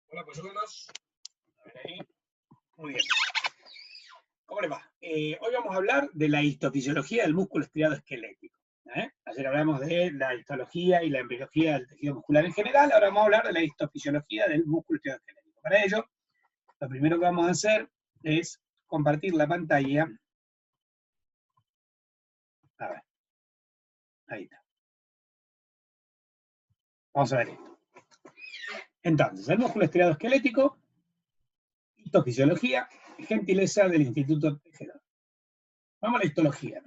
Hola, polluelos. A ver ahí. Muy bien. ¿Cómo les va? Hoy vamos a hablar de la histofisiología del músculo estriado esquelético. Ayer hablamos de la histología y la embriología del tejido muscular en general, ahora vamos a hablar de la histofisiología del músculo estriado esquelético. Para ello, lo primero que vamos a hacer es compartir la pantalla. A ver, ahí está. Vamos a ver esto. Entonces, el músculo estriado esquelético, histofisiología, gentileza del Instituto Tejedor. Vamos a la histología.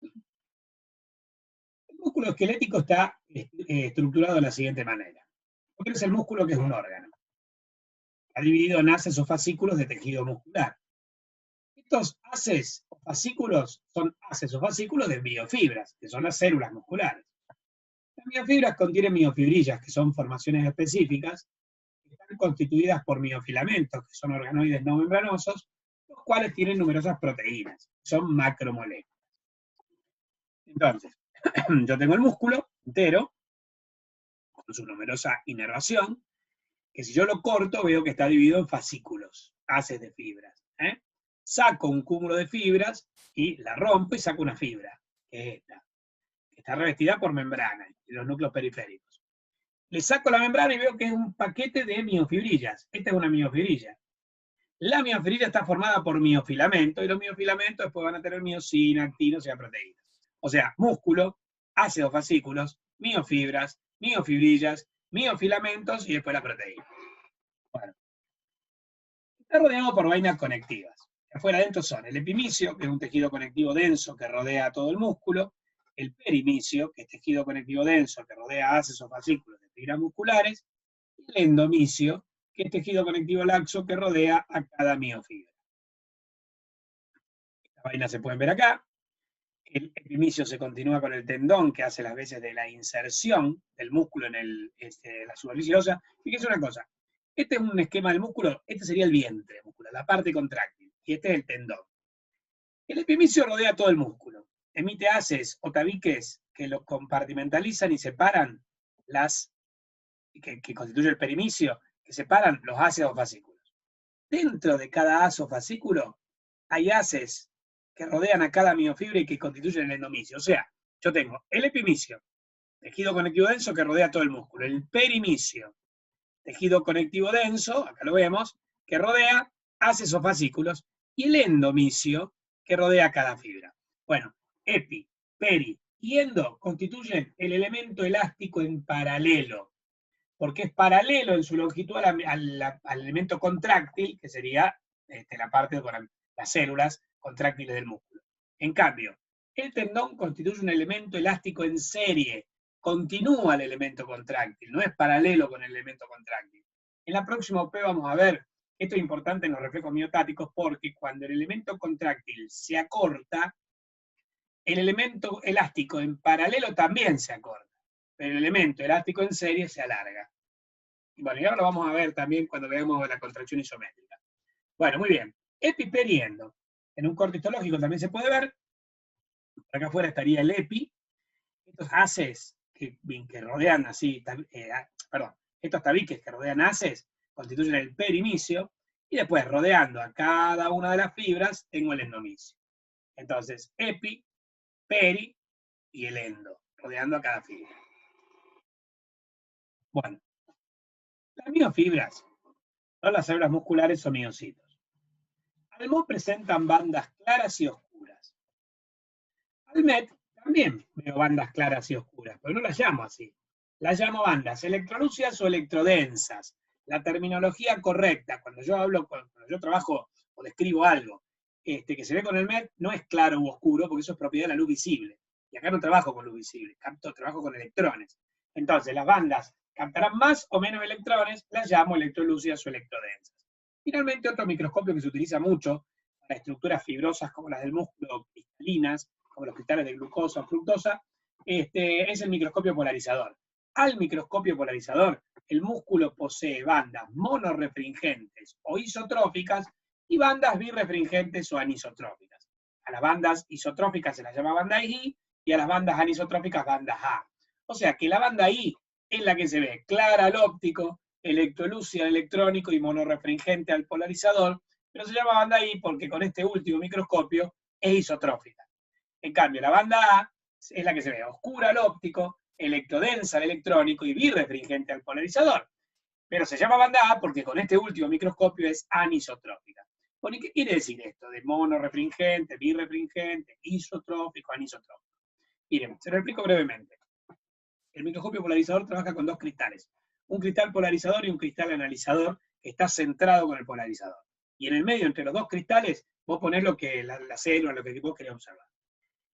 El músculo esquelético está estructurado de la siguiente manera. Porque es el músculo que es un órgano. Está dividido en haces o fascículos de tejido muscular. Estos haces o fascículos son haces o fascículos de miofibras, que son las células musculares. Las miofibras contienen miofibrillas, que son formaciones específicas, que están constituidas por miofilamentos, que son organoides no membranosos, los cuales tienen numerosas proteínas, son macromoléculas. Entonces, yo tengo el músculo entero, con su numerosa inervación, que si yo lo corto veo que está dividido en fascículos, haces de fibras. Saco un cúmulo de fibras y la rompo y saco una fibra, que es esta, que está revestida por membrana y los núcleos periféricos. Le saco la membrana y veo que es un paquete de miofibrillas. Esta es una miofibrilla. La miofibrilla está formada por miofilamentos y los miofilamentos después van a tener miosina, actinos y proteínas. O sea, músculo, ácidos fascículos, miofibras, miofibrillas, miofilamentos y después la proteína. Bueno, está rodeado por vainas conectivas. Afuera adentro son el epimicio, que es un tejido conectivo denso que rodea a todo el músculo, el perimicio, que es tejido conectivo denso que rodea haces o fascículos de fibras musculares, y el endomicio, que es tejido conectivo laxo que rodea a cada miofibra. Estas vainas se pueden ver acá. El epimicio se continúa con el tendón que hace las veces de la inserción del músculo en la superficie ósea. Fíjense una cosa, este es un esquema del músculo, este sería el vientre muscular, la parte contráctil, y este es el tendón. El epimicio rodea todo el músculo, emite haces o tabiques que lo compartimentalizan y separan que constituye el perimicio, que separan los haces o fascículos. Dentro de cada haz o fascículo hay haces que rodean a cada miofibra y que constituyen el endomicio. O sea, yo tengo el epimicio, tejido conectivo denso que rodea todo el músculo, el perimicio, tejido conectivo denso, acá lo vemos, que rodea haces o fascículos, y el endomicio, que rodea cada fibra. Bueno, epi, peri y endo constituyen el elemento elástico en paralelo, porque es paralelo en su longitud al elemento contráctil, que sería la parte con las células contráctiles del músculo. En cambio, el tendón constituye un elemento elástico en serie, continúa el elemento contráctil, no es paralelo con el elemento contráctil. En la próxima OP vamos a ver, esto es importante en los reflejos miotáticos, porque cuando el elemento contráctil se acorta, el elemento elástico en paralelo también se acorta, pero el elemento elástico en serie se alarga. Bueno, y ahora lo vamos a ver también cuando veamos la contracción isométrica. Bueno, muy bien. Epi, peri, endo. En un corte histológico también se puede ver. Por acá afuera estaría el epi. Estos haces que rodean así, estos tabiques que rodean haces constituyen el perimicio, y después rodeando a cada una de las fibras tengo el endomicio. Entonces, epi, peri y el endo, rodeando a cada fibra. Bueno, las miofibras son las células musculares o miocitos. Al presentan bandas claras y oscuras. Al MET también veo bandas claras y oscuras, pero no las llamo así. Las llamo bandas electrolúcidas o electrodensas. La terminología correcta, cuando yo trabajo o describo algo que se ve con el MET, no es claro u oscuro, porque eso es propiedad de la luz visible. Y acá no trabajo con luz visible, trabajo con electrones. Entonces, las bandas captarán más o menos electrones, las llamo electrolúcidas o electrodensas. Finalmente, otro microscopio que se utiliza mucho para estructuras fibrosas como las del músculo, cristalinas, como los cristales de glucosa o fructosa, es el microscopio polarizador. Al microscopio polarizador, el músculo posee bandas monorefringentes o isotróficas y bandas birefringentes o anisotróficas. A las bandas isotróficas se las llama banda I y a las bandas anisotróficas bandas A. O sea que la banda I es la que se ve clara al óptico, electrolúcida al electrónico y monorrefringente al polarizador, pero se llama banda I porque con este último microscopio es isotrófica. En cambio, la banda A es la que se ve oscura al óptico, electrodensa al electrónico y birrefringente al polarizador. Pero se llama banda A porque con este último microscopio es anisotrófica. Bueno, ¿y qué quiere decir esto de monorrefringente, birrefringente, isotrófico, anisotrófico? Miren, se lo explico brevemente. El microscopio polarizador trabaja con dos cristales. Un cristal polarizador y un cristal analizador que está centrado con el polarizador. Y en el medio, entre los dos cristales, vos ponés lo que la célula, lo que vos querés observar.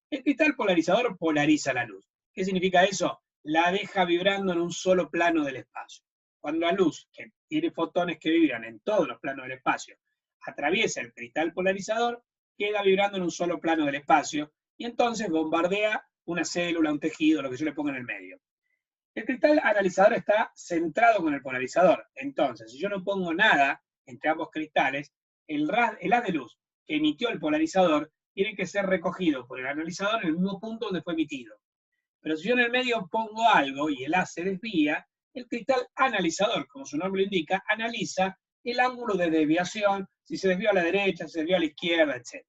El cristal polarizador polariza la luz. ¿Qué significa eso? La deja vibrando en un solo plano del espacio. Cuando la luz, que tiene fotones que vibran en todos los planos del espacio, atraviesa el cristal polarizador, queda vibrando en un solo plano del espacio, y entonces bombardea una célula, un tejido, lo que yo le pongo en el medio. El cristal analizador está centrado con el polarizador. Entonces, si yo no pongo nada entre ambos cristales, el haz de luz que emitió el polarizador tiene que ser recogido por el analizador en el mismo punto donde fue emitido. Pero si yo en el medio pongo algo y el haz se desvía, el cristal analizador, como su nombre lo indica, analiza el ángulo de desviación, si se desvió a la derecha, si se desvió a la izquierda, etc.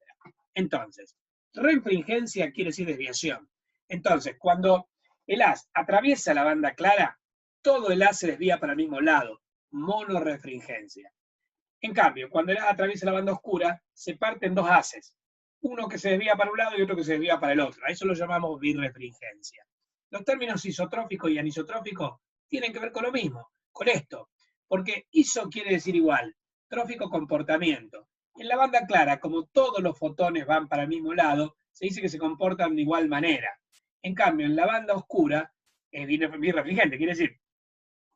Entonces, refringencia quiere decir desviación. Entonces, cuando el haz atraviesa la banda clara, todo el haz se desvía para el mismo lado, monorefringencia. En cambio, cuando el haz atraviesa la banda oscura, se parten dos haces, uno que se desvía para un lado y otro que se desvía para el otro. A eso lo llamamos birrefringencia. Los términos isotrófico y anisotrófico tienen que ver con lo mismo, con esto, porque iso quiere decir igual, trófico comportamiento. En la banda clara, como todos los fotones van para el mismo lado, se dice que se comportan de igual manera. En cambio, en la banda oscura, es birrefringente, quiere decir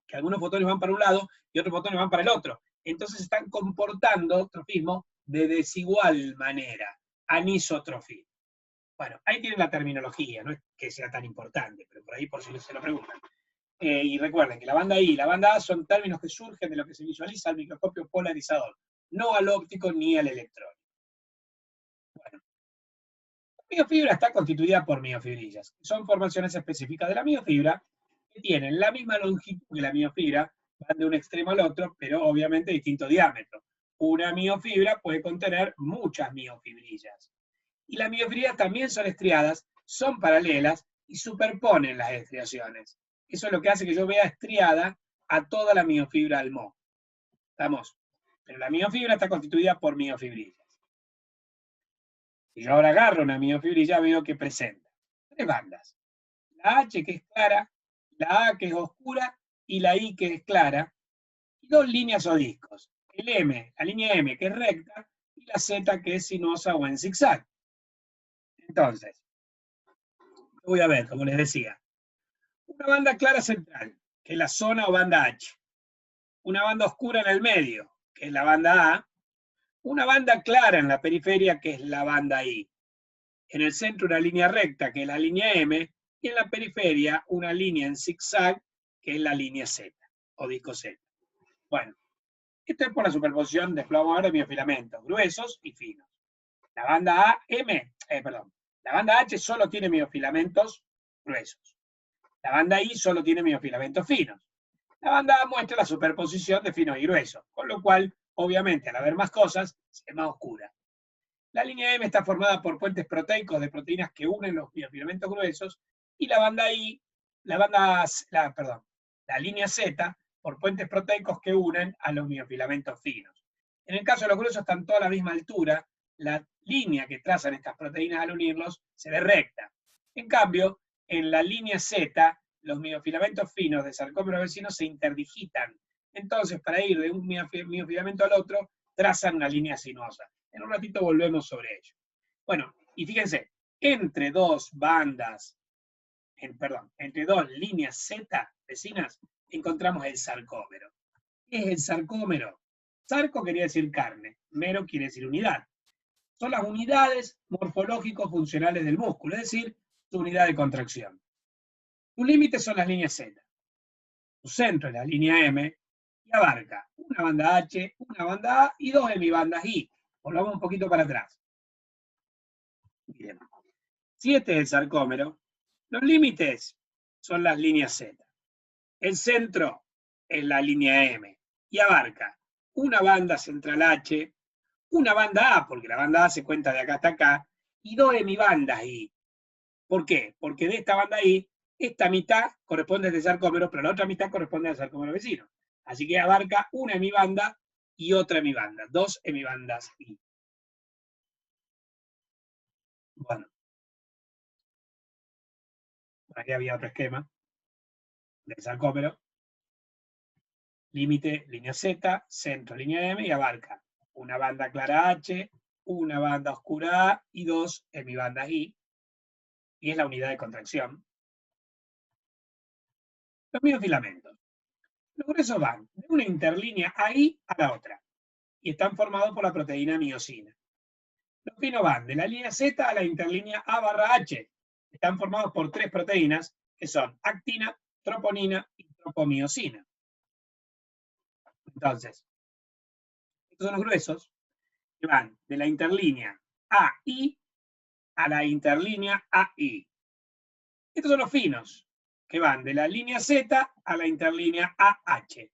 que algunos fotones van para un lado y otros fotones van para el otro. Entonces se están comportando, trofismo, de desigual manera, anisotrofismo. Bueno, ahí tienen la terminología, no es que sea tan importante, pero por ahí por si se lo preguntan. Y recuerden que la banda I y la banda A son términos que surgen de lo que se visualiza al microscopio polarizador, no al óptico ni al electrónico. Bueno, la miofibra está constituida por miofibrillas, que son formaciones específicas de la miofibra que tienen la misma longitud que la miofibra, van de un extremo al otro, pero obviamente distinto diámetro. Una miofibra puede contener muchas miofibrillas. Y las miofibrillas también son estriadas, son paralelas y superponen las estriaciones. Eso es lo que hace que yo vea estriada a toda la miofibra al MO. ¿Estamos? Pero la miofibra está constituida por miofibrillas. Si yo ahora agarro una miofibrilla, veo que presenta tres bandas. La H que es clara, la A que es oscura y la I que es clara, y dos líneas o discos. El M, la línea M que es recta, y la Z que es sinuosa o en zigzag. Entonces, voy a ver, como les decía, una banda clara central, que es la zona o banda H. Una banda oscura en el medio, que es la banda A. Una banda clara en la periferia, que es la banda I. En el centro una línea recta, que es la línea M, y en la periferia una línea en zigzag, que es la línea Z, o disco Z. Bueno, esto es por la superposición de miofilamentos, gruesos y finos. La banda la banda H solo tiene miofilamentos gruesos. La banda I solo tiene miofilamentos finos. La banda A muestra la superposición de finos y gruesos, con lo cual, obviamente, al haber más cosas, es más oscura. La línea M está formada por puentes proteicos de proteínas que unen los miofilamentos gruesos, y la banda I, la línea Z, por puentes proteicos que unen a los miofilamentos finos. En el caso de los gruesos están todos a la misma altura, la línea que trazan estas proteínas al unirlos se ve recta. En cambio, en la línea Z, los miofilamentos finos de sarcómero vecino se interdigitan. Entonces, para ir de un miofilamento al otro, trazan una línea sinuosa. En un ratito volvemos sobre ello. Bueno, y fíjense, entre dos bandas, entre dos líneas Z vecinas, encontramos el sarcómero. ¿Qué es el sarcómero? Sarco quería decir carne, mero quiere decir unidad. Son las unidades morfológico-funcionales del músculo, es decir, su unidad de contracción. Sus límites son las líneas Z. Su centro es la línea M y abarca una banda H, una banda A y dos hemibandas I. Volvamos un poquito para atrás. Bien. Si este es el sarcómero, los límites son las líneas Z. El centro en la línea M y abarca una banda central H, una banda A, porque la banda A se cuenta de acá hasta acá, y dos hemibandas I. ¿Por qué? Porque de esta banda I, esta mitad corresponde al sarcómero, pero la otra mitad corresponde al sarcómero vecino. Así que abarca una hemibanda y otra hemibanda, dos hemibandas I. Bueno, aquí había otro esquema del sarcómero. Límite, línea Z, centro, línea M, y abarca una banda clara H, una banda oscura A y dos hemibandas I, y es la unidad de contracción. Los miofilamentos. Los gruesos van de una interlínea AI a la otra, y están formados por la proteína miosina. Los finos van de la línea Z a la interlínea A/H. Están formados por tres proteínas, que son actina, troponina y tropomiosina. Entonces, estos son los gruesos, que van de la interlínea AI a la interlínea AI. Estos son los finos, que van de la línea Z a la interlínea AH.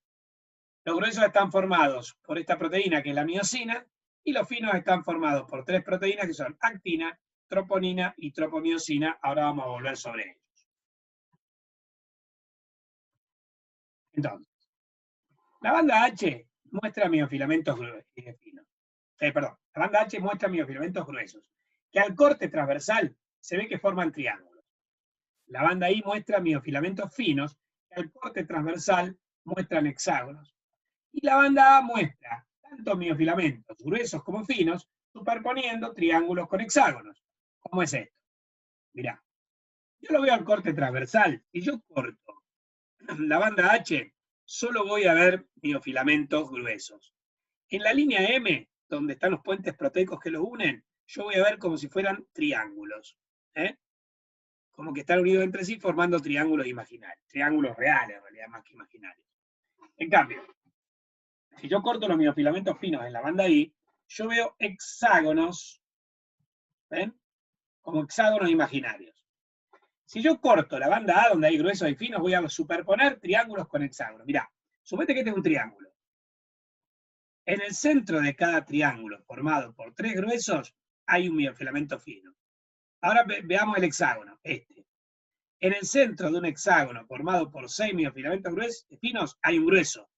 Los gruesos están formados por esta proteína, que es la miosina, y los finos están formados por tres proteínas, que son actina, troponina y tropomiosina. Ahora vamos a volver sobre ellos. Entonces, la banda H muestra miofilamentos finos. La banda H muestra miofilamentos gruesos, que al corte transversal se ve que forman triángulos. La banda I muestra miofilamentos finos, que al corte transversal muestran hexágonos. Y la banda A muestra tanto miofilamentos gruesos como finos, superponiendo triángulos con hexágonos. ¿Cómo es esto? Mirá, yo lo veo al corte transversal. Si yo corto la banda H, solo voy a ver miofilamentos gruesos. En la línea M, donde están los puentes proteicos que los unen, yo voy a ver como si fueran triángulos. Como que están unidos entre sí formando triángulos imaginarios. Triángulos reales, en realidad, más que imaginarios. En cambio, si yo corto los miofilamentos finos en la banda I, yo veo hexágonos, ¿ven? Como hexágonos imaginarios. Si yo corto la banda A, donde hay gruesos y finos, voy a superponer triángulos con hexágonos. Mirá, suponete que este es un triángulo. En el centro de cada triángulo, formado por tres gruesos, hay un miofilamento fino. Ahora veamos el hexágono, este. En el centro de un hexágono formado por 6 miofilamentos finos, hay un grueso.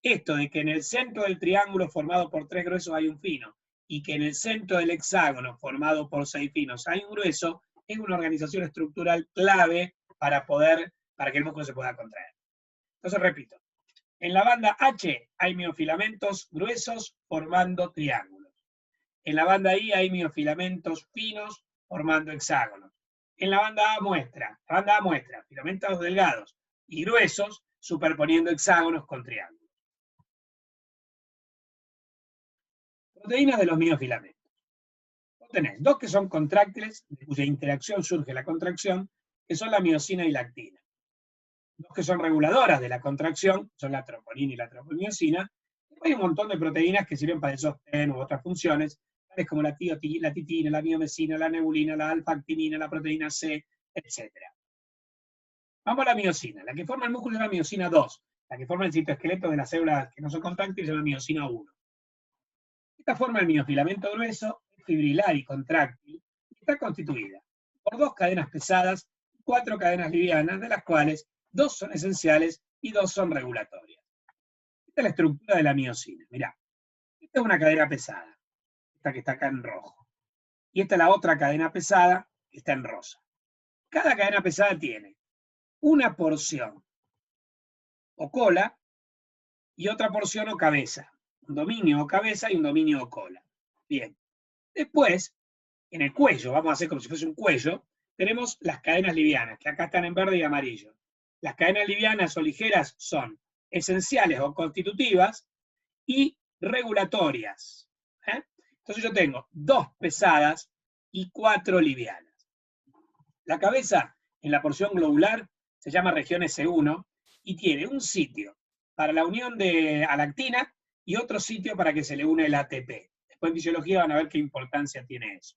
Esto de que en el centro del triángulo formado por tres gruesos hay un fino, y que en el centro del hexágono formado por 6 finos hay un grueso, es una organización estructural clave para que el músculo se pueda contraer. Entonces repito, en la banda H hay miofilamentos gruesos formando triángulos. En la banda I hay miofilamentos finos formando hexágonos. En la banda A muestra filamentos delgados y gruesos superponiendo hexágonos con triángulos. Proteínas de los miofilamentos. Vos tenés dos que son contráctiles, de cuya interacción surge la contracción, que son la miosina y la actina. Dos que son reguladoras de la contracción, son la troponina y la tropomiosina. Hay un montón de proteínas que sirven para el sostén u otras funciones, tales como la titina, la miomesina, la nebulina, la alfa-actinina, la proteína C, etc. Vamos a la miosina. La que forma el músculo es la miosina 2. La que forma el citoesqueleto de las células que no son contráctiles es la miosina 1. Esta forma el miofilamento grueso es fibrilar y contráctil y está constituida por dos cadenas pesadas y cuatro cadenas livianas, de las cuales dos son esenciales y dos son regulatorias. Esta es la estructura de la miosina. Mirá, esta es una cadena pesada, esta que está acá en rojo. Y esta es la otra cadena pesada que está en rosa. Cada cadena pesada tiene una porción o cola y otra porción o cabeza. Un dominio o cabeza y un dominio o cola. Bien. Después, en el cuello, vamos a hacer como si fuese un cuello, tenemos las cadenas livianas, que acá están en verde y amarillo. Las cadenas livianas o ligeras son esenciales o constitutivas y regulatorias. Entonces yo tengo dos pesadas y cuatro livianas. La cabeza, en la porción globular, se llama región S1 y tiene un sitio para la unión de alactina y otro sitio para que se le une el ATP. Después en fisiología van a ver qué importancia tiene eso.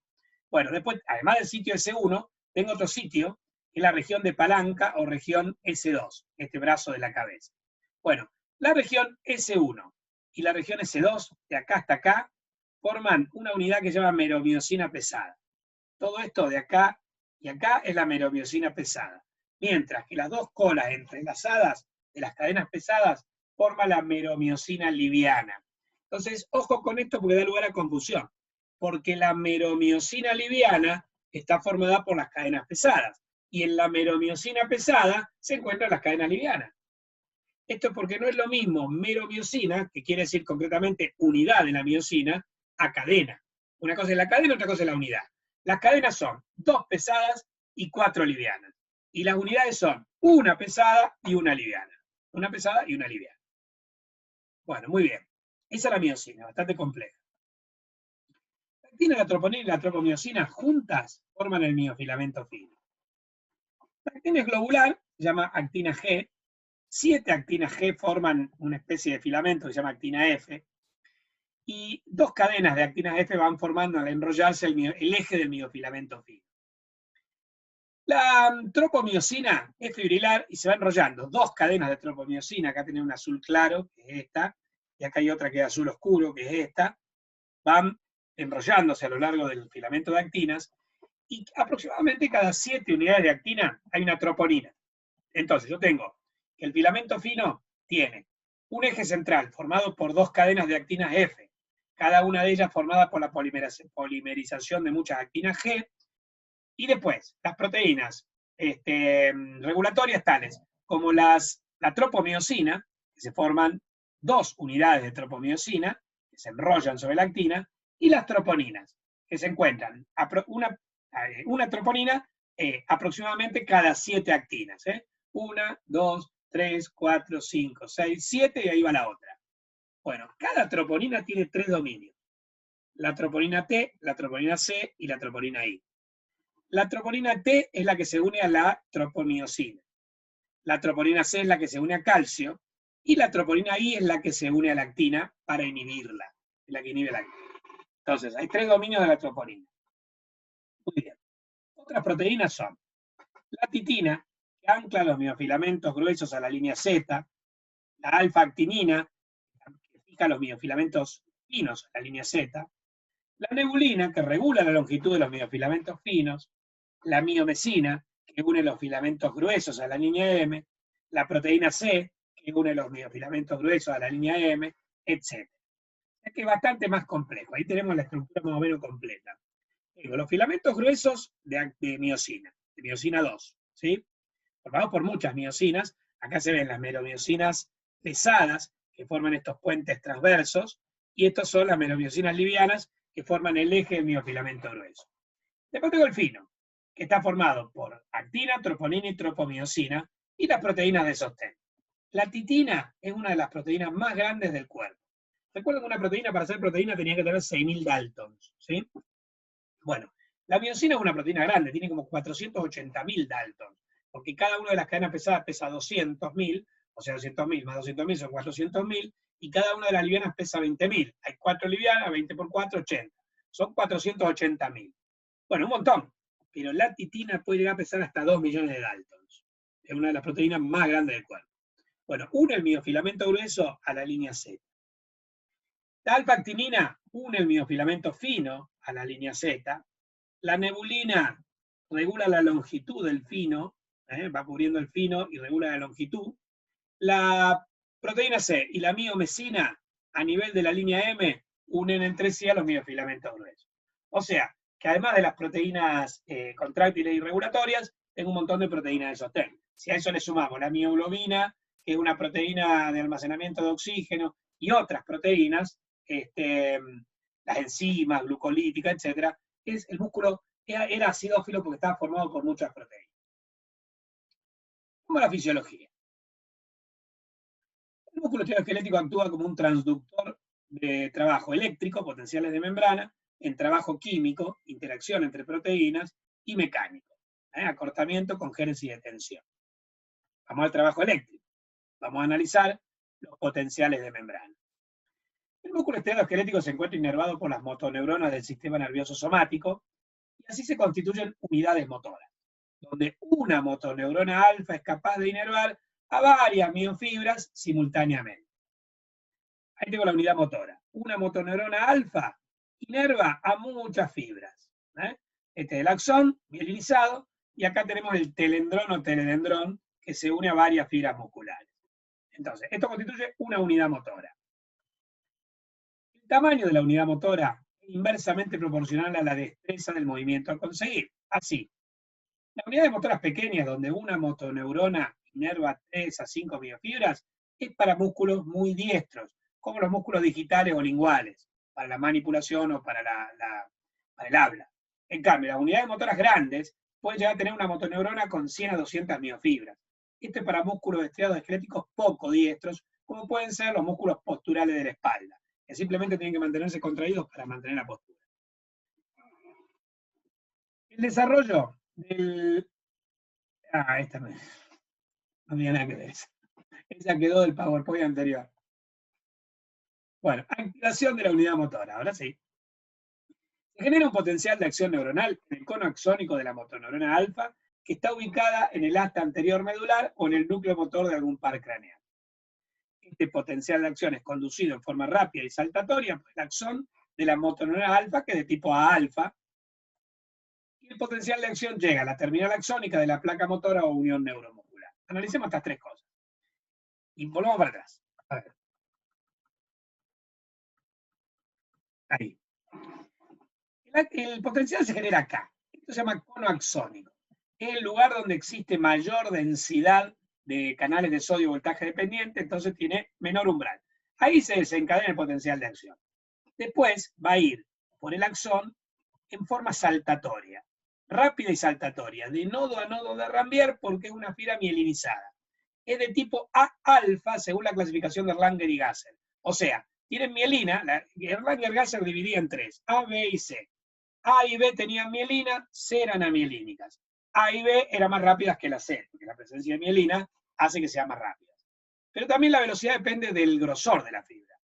Bueno, después, además del sitio S1, tengo otro sitio, que es la región de palanca o región S2, este brazo de la cabeza. Bueno, la región S1 y la región S2, de acá hasta acá, forman una unidad que se llama meromiosina pesada. Todo esto de acá y acá es la meromiosina pesada. Mientras que las dos colas entrelazadas de las cadenas pesadas forman la meromiosina liviana. Entonces, ojo con esto porque da lugar a confusión. Porque la meromiosina liviana está formada por las cadenas pesadas. Y en la meromiosina pesada se encuentran las cadenas livianas. Esto es porque no es lo mismo meromiosina, que quiere decir concretamente unidad de la miosina, a cadena. Una cosa es la cadena, otra cosa es la unidad. Las cadenas son 2 pesadas y 4 livianas. Y las unidades son una pesada y una liviana. Una pesada y una liviana. Bueno, muy bien. Esa es la miosina, bastante compleja. La actina, la troponina y la tropomiosina juntas forman el miofilamento fino. La actina es globular, se llama actina G. 7 actinas G forman una especie de filamento que se llama actina F. Y 2 cadenas de actinas F van formando al enrollarse el eje del miofilamento fino. La tropomiosina es fibrilar y se va enrollando. 2 cadenas de tropomiosina, acá tenemos un azul claro, que es esta, y acá hay otra que es azul oscuro, que es esta, van enrollándose a lo largo del filamento de actinas, y aproximadamente cada 7 unidades de actina hay una troponina. Entonces yo tengo que el filamento fino tiene un eje central formado por 2 cadenas de actinas F, cada una de ellas formada por la polimerización de muchas actinas G, y después las proteínas regulatorias tales como la tropomiosina, que se forman 2 unidades de tropomiosina, que se enrollan sobre la actina, y las troponinas, que se encuentran una troponina aproximadamente cada 7 actinas. 1, 2, 3, 4, 5, 6, 7 y ahí va la otra. Bueno, cada troponina tiene 3 dominios. La troponina T, la troponina C y la troponina I. La troponina T es la que se une a la tropomiosina. La troponina C es la que se une a calcio. Y la troponina I es la que se une a la actina para inhibirla. Es la que inhibe la actina. Entonces, hay 3 dominios de la troponina. Muy bien. Otras proteínas son la titina, que ancla los miofilamentos gruesos a la línea Z, la alfa-actinina, que fija los miofilamentos finos a la línea Z, la nebulina, que regula la longitud de los miofilamentos finos, la miomesina, que une los filamentos gruesos a la línea M, la proteína C, que une los miofilamentos gruesos a la línea M, etc. Es que es bastante más complejo. Ahí tenemos la estructura más o menos completa. Tengo los filamentos gruesos de miosina 2, ¿sí? Formados por muchas miosinas. Acá se ven las meromiosinas pesadas, que forman estos puentes transversos, y estos son las meromiosinas livianas, que forman el eje del miofilamento grueso. Después tengo el fino, que está formado por actina, troponina y tropomiosina, y las proteínas de sostén. La titina es una de las proteínas más grandes del cuerpo. Recuerden que una proteína, para ser proteína, tenía que tener 6.000 Daltons, ¿sí? Bueno, la miosina es una proteína grande, tiene como 480.000 Daltons, porque cada una de las cadenas pesadas pesa 200.000, o sea, 200.000 más 200.000 son 400.000, y cada una de las livianas pesa 20.000. Hay 4 livianas, 20 por 4, 80. Son 480.000. Bueno, un montón, pero la titina puede llegar a pesar hasta 2 millones de Daltons. Es una de las proteínas más grandes del cuerpo. Bueno, une el miofilamento grueso a la línea Z. La alfa-actinina une el miofilamento fino a la línea Z. La nebulina regula la longitud del fino, va cubriendo el fino y regula la longitud. La proteína C y la miomesina a nivel de la línea M unen entre sí a los miofilamentos gruesos. O sea, que además de las proteínas contráctiles y regulatorias, tengo un montón de proteínas de sostén. Si a eso le sumamos la mioglobina, que es una proteína de almacenamiento de oxígeno, y otras proteínas, las enzimas, glucolíticas, etc., el músculo era acidófilo porque estaba formado por muchas proteínas. Como la fisiología. El músculo osteoesquelético actúa como un transductor de trabajo eléctrico, potenciales de membrana, en trabajo químico, interacción entre proteínas, y mecánico, acortamiento, congénesis y tensión. Vamos al trabajo eléctrico. Vamos a analizar los potenciales de membrana. El músculo osteoesquelético se encuentra inervado por las motoneuronas del sistema nervioso somático, y así se constituyen unidades motoras, donde una motoneurona alfa es capaz de inervar a varias miofibras simultáneamente. Ahí tengo la unidad motora. Una motoneurona alfa inerva a muchas fibras. Este es el axón mielinizado, y acá tenemos el telendrón o teledendrón, que se une a varias fibras musculares. Entonces, esto constituye una unidad motora. El tamaño de la unidad motora es inversamente proporcional a la destreza del movimiento a conseguir. Así, las unidades motoras pequeñas, donde una motoneurona inerva 3 a 5 miofibras, es para músculos muy diestros, como los músculos digitales o linguales, para la manipulación o para el habla. En cambio, las unidades motoras grandes pueden llegar a tener una motoneurona con 100 a 200 miofibras. Esto es para músculos estriados esqueléticos poco diestros, como pueden ser los músculos posturales de la espalda, que simplemente tienen que mantenerse contraídos para mantener la postura. El desarrollo del... esta no tiene nada que ver. Esa quedó del PowerPoint anterior. Bueno, activación de la unidad motora, ahora sí. Se genera un potencial de acción neuronal en el cono axónico de la motoneurona alfa, que está ubicada en el asta anterior medular o en el núcleo motor de algún par craneal. Este potencial de acción es conducido en forma rápida y saltatoria por el axón de la motoneurona alfa, que es de tipo A alfa, y el potencial de acción llega a la terminal axónica de la placa motora o unión neuromuscular. Analicemos estas tres cosas. Y volvamos para atrás. A ver. Ahí. El potencial se genera acá. Esto se llama cono axónico. Es el lugar donde existe mayor densidad de canales de sodio voltaje dependiente, entonces tiene menor umbral. Ahí se desencadena el potencial de acción. Después va a ir por el axón en forma saltatoria, rápida y saltatoria, de nodo a nodo de Rambier, porque es una fibra mielinizada. Es de tipo A alfa, según la clasificación de Erlanger y Gasser. O sea, tienen mielina, Erlanger y Gasser dividía en tres, A, B y C. A y B tenían mielina, C eran amielínicas. A y B eran más rápidas que la C, porque la presencia de mielina hace que sean más rápidas. Pero también la velocidad depende del grosor de la fibra.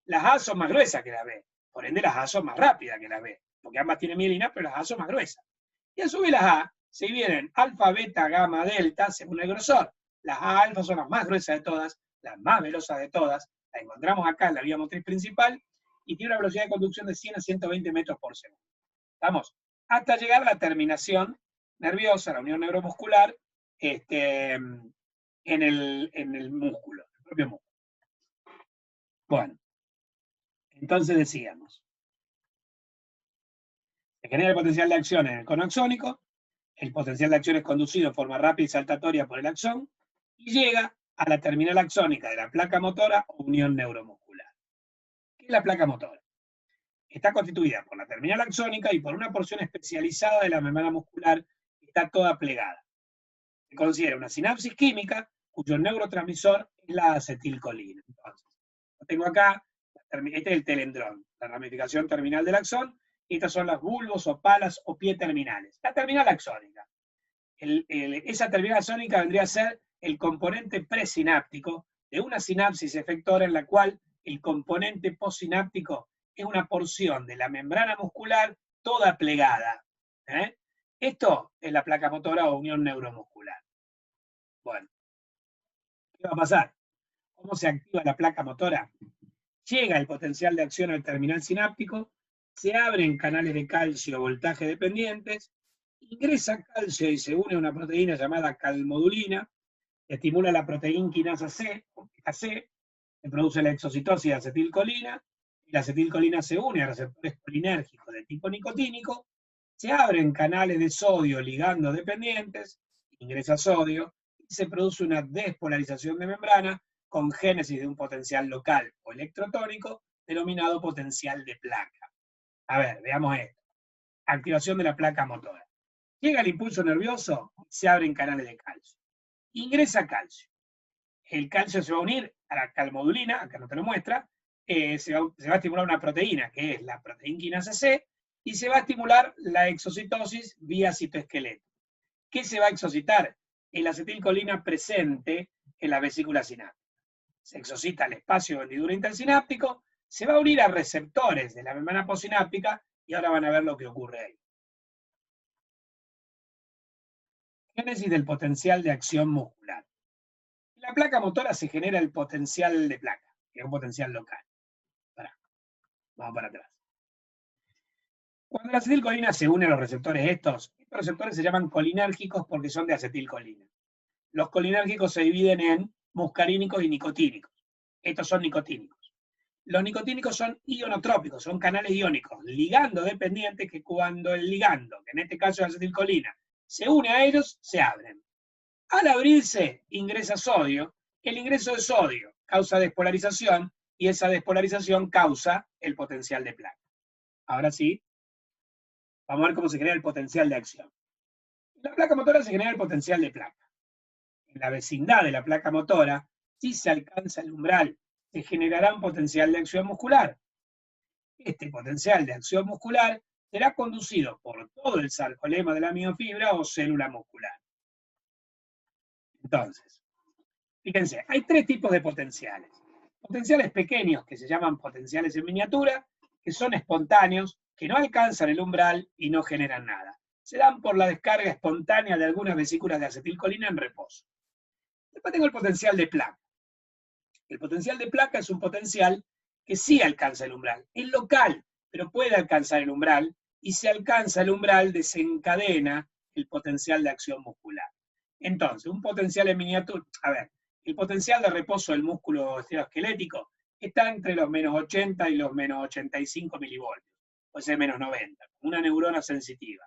Las A son más gruesas que las B, por ende las A son más rápidas que las B, porque ambas tienen mielina, pero las A son más gruesas. Y a su vez las A se dividen alfa, beta, gamma, delta, según el grosor. Las A alfa son las más gruesas de todas, las más velozas de todas, la encontramos acá en la vía motriz principal, y tiene una velocidad de conducción de 100 a 120 metros por segundo. Vamos, hasta llegar a la terminación nerviosa, la unión neuromuscular, en el músculo, el propio músculo. Bueno, entonces decíamos, se genera el potencial de acción en el cono axónico, el potencial de acción es conducido en forma rápida y saltatoria por el axón, y llega a la terminal axónica de la placa motora o unión neuromuscular. ¿Qué es la placa motora? Está constituida por la terminal axónica y por una porción especializada de la membrana muscular que está toda plegada. Se considera una sinapsis química cuyo neurotransmisor es la acetilcolina. Entonces, lo tengo acá, este es el telendrón, la ramificación terminal del axón, y estas son las bulbos o palas o pie terminales. La terminal axónica. Esa terminal axónica vendría a ser el componente presináptico de una sinapsis efectora en la cual el componente postsináptico es una porción de la membrana muscular toda plegada. Esto es la placa motora o unión neuromuscular. Bueno, ¿qué va a pasar? ¿Cómo se activa la placa motora? Llega el potencial de acción al terminal sináptico, se abren canales de calcio voltaje dependientes, ingresa calcio y se une a una proteína llamada calmodulina, que estimula la proteína quinasa C, se produce la exocitosis de acetilcolina, y la acetilcolina se une a receptores colinérgicos de tipo nicotínico, se abren canales de sodio ligando dependientes, ingresa sodio, y se produce una despolarización de membrana con génesis de un potencial local o electrotónico denominado potencial de placa. A ver, veamos esto. Activación de la placa motora. Llega el impulso nervioso, se abren canales de calcio. Ingresa calcio. El calcio se va a unir a la calmodulina, acá no te lo muestra, se va a estimular una proteína, que es la proteína quinasa C, y se va a estimular la exocitosis vía citoesqueleto. ¿Qué se va a exocitar? La acetilcolina presente en la vesícula sináptica. Se exocita el espacio de hendidura intersináptico, se va a unir a receptores de la membrana postsináptica, y ahora van a ver lo que ocurre ahí. Génesis del potencial de acción muscular. En la placa motora se genera el potencial de placa, que es un potencial local. Vamos para atrás. Cuando la acetilcolina se une a los receptores estos receptores se llaman colinérgicos porque son de acetilcolina. Los colinérgicos se dividen en muscarínicos y nicotínicos. Estos son nicotínicos. Los nicotínicos son ionotrópicos, son canales iónicos, ligando dependientes que cuando el ligando, que en este caso es acetilcolina, se une a ellos, se abren. Al abrirse, ingresa sodio. El ingreso de sodio causa despolarización y esa despolarización causa el potencial de placa. Ahora sí, vamos a ver cómo se genera el potencial de acción. En la placa motora se genera el potencial de placa. En la vecindad de la placa motora, si se alcanza el umbral, se generará un potencial de acción muscular. Este potencial de acción muscular será conducido por todo el sarcolema de la miofibra o célula muscular. Entonces, fíjense, hay tres tipos de potenciales. Potenciales pequeños, que se llaman potenciales en miniatura, que son espontáneos, que no alcanzan el umbral y no generan nada. Se dan por la descarga espontánea de algunas vesículas de acetilcolina en reposo. Después tengo el potencial de placa. El potencial de placa es un potencial que sí alcanza el umbral. Es local, pero puede alcanzar el umbral, y si alcanza el umbral desencadena el potencial de acción muscular. Entonces, un potencial en miniatura, a ver, el potencial de reposo del músculo esteroesquelético está entre los menos 80 y los menos 85 milivoltios, puede ser menos 90, una neurona sensitiva.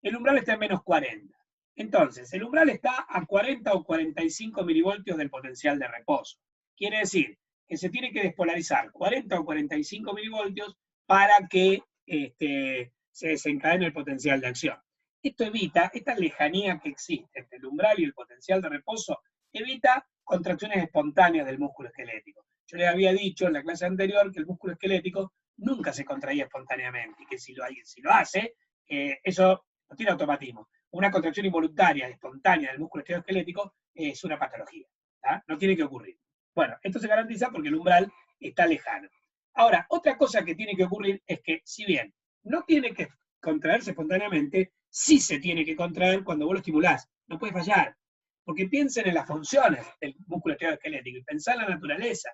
El umbral está en menos 40. Entonces, el umbral está a 40 o 45 milivoltios del potencial de reposo. Quiere decir que se tiene que despolarizar 40 o 45 milivoltios para que se desencadene el potencial de acción. Esto evita, esta lejanía que existe entre el umbral y el potencial de reposo, evita contracciones espontáneas del músculo esquelético. Yo les había dicho en la clase anterior que el músculo esquelético nunca se contraía espontáneamente, y que si lo hace, eso no tiene automatismo. Una contracción involuntaria, espontánea del músculo esteroesquelético es una patología. ¿tá? No tiene que ocurrir. Bueno, esto se garantiza porque el umbral está lejano. Ahora, otra cosa que tiene que ocurrir es que, si bien no tiene que contraerse espontáneamente, sí se tiene que contraer cuando vos lo estimulás. No puede fallar. Porque piensen en las funciones del músculo esteroesquelético y pensá en la naturaleza.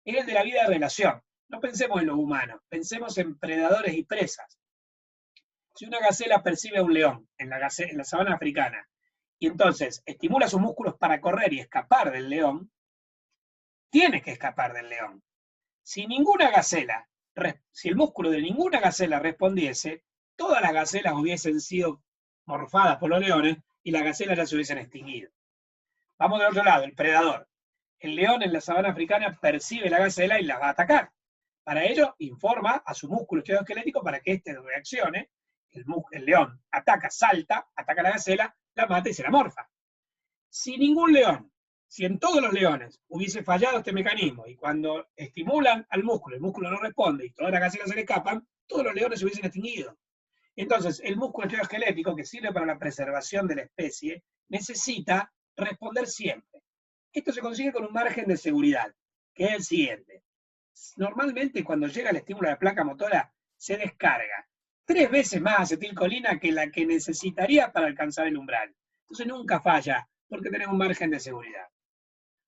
Es el de la vida de relación. No pensemos en lo humano, pensemos en predadores y presas. Si una gacela percibe a un león en la sabana africana y entonces estimula sus músculos para correr y escapar del león, tiene que escapar del león. Si el músculo de ninguna gacela respondiese, todas las gacelas hubiesen sido morfadas por los leones y las gacelas ya se hubiesen extinguido. Vamos del otro lado, el predador. El león en la sabana africana percibe la gacela y la va a atacar. Para ello, informa a su músculo esteroesquelético para que éste reaccione. El león ataca, salta, ataca a la gacela, la mata y se la morfa. Si en todos los leones hubiese fallado este mecanismo y cuando estimulan al músculo, el músculo no responde y todas las gacelas se le escapan, todos los leones se hubiesen extinguido. Entonces, el músculo esteroesquelético, que sirve para la preservación de la especie, necesita responder siempre. Esto se consigue con un margen de seguridad, que es el siguiente. Normalmente, cuando llega el estímulo a la placa motora, se descarga 3 veces más acetilcolina que la que necesitaría para alcanzar el umbral. Entonces nunca falla, porque tenemos un margen de seguridad.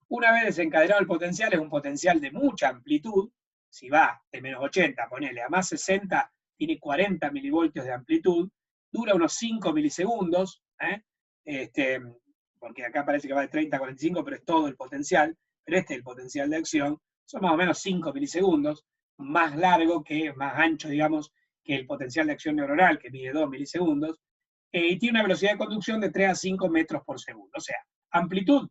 Una vez desencadenado el potencial, es un potencial de mucha amplitud. Si va de menos 80, ponele, a más 60, tiene 40 milivoltios de amplitud, dura unos 5 milisegundos, porque acá parece que va de 30 a 45, pero es todo el potencial, pero este es el potencial de acción, son más o menos 5 milisegundos, más largo más ancho, digamos, que el potencial de acción neuronal, que mide 2 milisegundos, y tiene una velocidad de conducción de 3 a 5 metros por segundo. O sea, amplitud,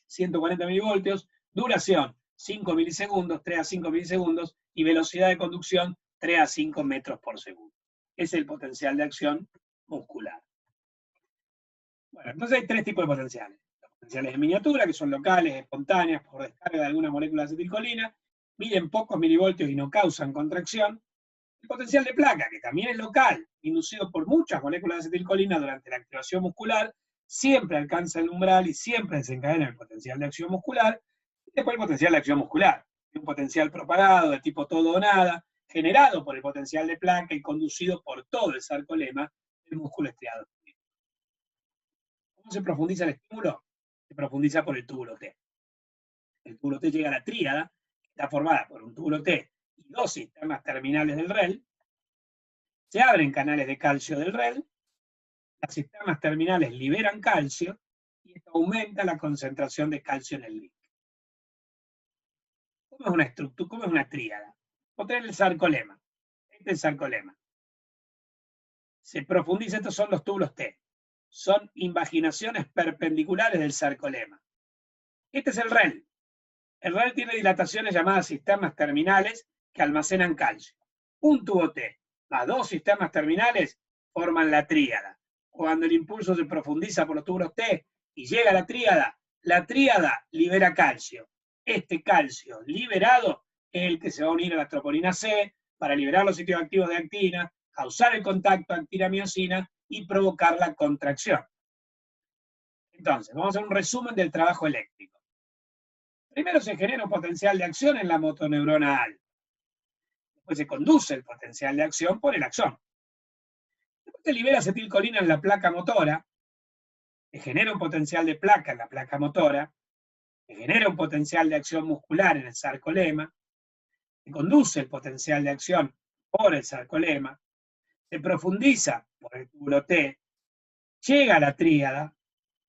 140 milivoltios, duración, 5 milisegundos, 3 a 5 milisegundos, y velocidad de conducción, 3 a 5 metros por segundo. Es el potencial de acción muscular. Bueno, entonces hay 3 tipos de potenciales. Los potenciales en miniatura, que son locales, espontáneas, por descarga de alguna molécula de acetilcolina, miden pocos milivoltios y no causan contracción. El potencial de placa, que también es local, inducido por muchas moléculas de acetilcolina durante la activación muscular, siempre alcanza el umbral y siempre desencadena el potencial de acción muscular. Y después el potencial de acción muscular, un potencial propagado de tipo todo o nada, generado por el potencial de placa y conducido por todo el sarcolema del músculo estriado. ¿Cómo se profundiza el estímulo? se profundiza por el túbulo T. El túbulo T llega a la tríada, que está formada por un túbulo T y dos sistemas terminales del REL. Se abren canales de calcio del REL, los sistemas terminales liberan calcio y esto aumenta la concentración de calcio en el LIC. ¿Cómo es una estructura? ¿Cómo es una tríada? Vos tenés el sarcolema. Este es el sarcolema. Se profundiza, estos son los túbulos T. Son invaginaciones perpendiculares del sarcolema. Este es el REL. El REL tiene dilataciones llamadas sistemas terminales que almacenan calcio. Un tubo T más dos sistemas terminales forman la tríada. Cuando el impulso se profundiza por los túbulos T y llega a la tríada libera calcio. Este calcio liberado es el que se va a unir a la troponina C para liberar los sitios activos de actina, causar el contacto actina-miosina y provocar la contracción. Entonces, vamos a hacer un resumen del trabajo eléctrico. Primero se genera un potencial de acción en la motoneurona alfa. Después se conduce el potencial de acción por el axón. Después se libera acetilcolina en la placa motora, se genera un potencial de placa en la placa motora, se genera un potencial de acción muscular en el sarcolema, se conduce el potencial de acción por el sarcolema, se profundiza por el túbulo T, llega a la tríada,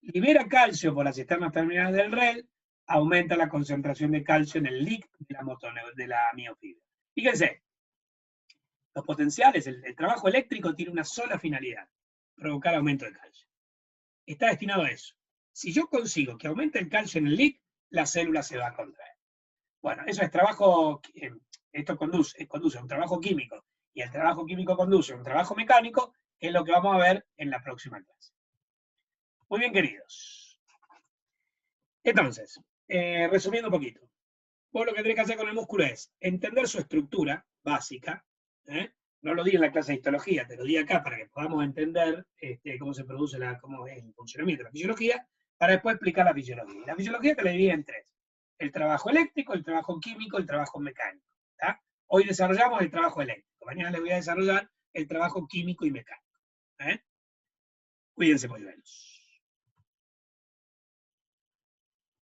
libera calcio por los sistemas terminales del REL, aumenta la concentración de calcio en el LIC de la miofibra. Fíjense, los potenciales, el trabajo eléctrico tiene una sola finalidad, provocar aumento de calcio. Está destinado a eso. Si yo consigo que aumente el calcio en el LIC, la célula se va a contraer. Bueno, eso es trabajo, esto conduce a un trabajo químico, y el trabajo químico conduce a un trabajo mecánico, que es lo que vamos a ver en la próxima clase. Muy bien, queridos. Entonces, resumiendo un poquito, vos lo que tenés que hacer con el músculo es entender su estructura básica, no lo di en la clase de histología, te lo di acá para que podamos entender cómo se produce, cómo es el funcionamiento de la fisiología, para después explicar la fisiología. Y la fisiología te la divide en tres: el trabajo eléctrico, el trabajo químico, el trabajo mecánico. ¿Tá? Hoy desarrollamos el trabajo eléctrico, mañana les voy a desarrollar el trabajo químico y mecánico. Cuídense, polluelos.